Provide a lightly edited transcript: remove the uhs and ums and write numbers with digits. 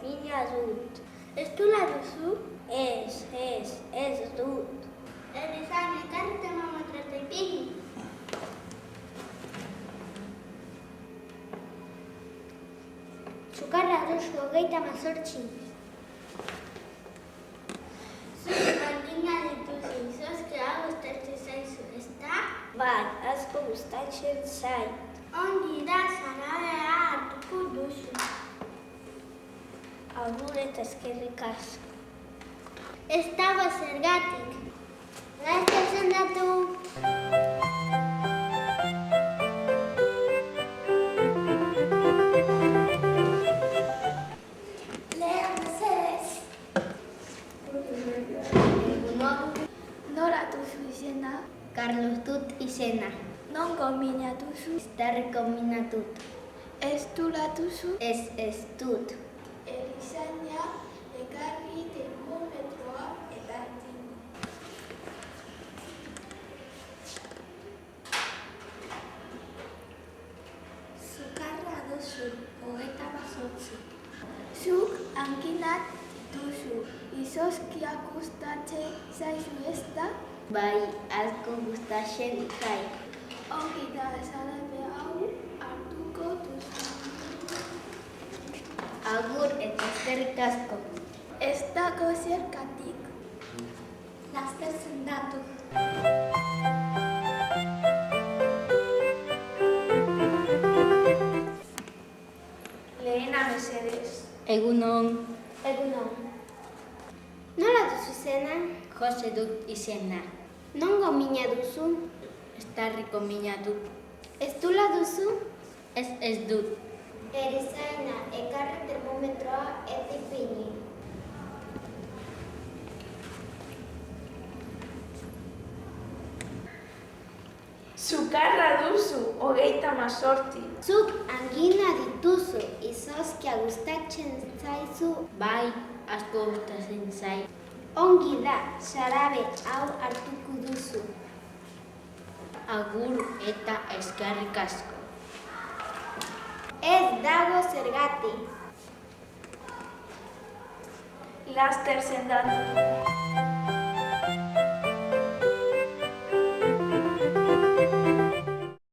mina dut. Ez du duzu? Ez dut. Erizan, ekarri termometroa ipini. Sukarra duzu 38. Zuk angina dituzu, izozkia gustatzen zaizu, ezta? Bai, asko gustatzen zait. Ongi da, zarabea hartuko duzu. Agur eta eskerrik asko. Ez dago zergatik. Laster sendatu. Lea, mesedez. Nola duzu izena? Carlos dut izena. Nongo mina duzu? Estarriko mina dut. Ez dula duzu? Ez dut. Erizaina, ekarri termometroa eta ipini. Sukarra duzu 38. Zuk anginat duzu, izozkia gustatzen zaizu, ezta? Bai, asko gustatzen zait. Ongi da, zarabe hau hartuko duzu. Agur eta eskerrik asko. Ez dago zergatik. Laster sendatu. Lehena, mesedez. Egunon. Nola duzu izena? Jose dut izena. Nongo mina duzu? Estarriko mina dut. Ez dula duzu? Ez dut. Erizaina, ekarri termometroa eta ipini. Sukarra duzu 38. Zuk angina dituzu, izozkia gustatzen zaizu. Bai, asko gustatzen zait. Ongi da, zarabe hau hartuko duzu. Agur eta eskerrik asko. Ez dago zergatik. Laster sendatu.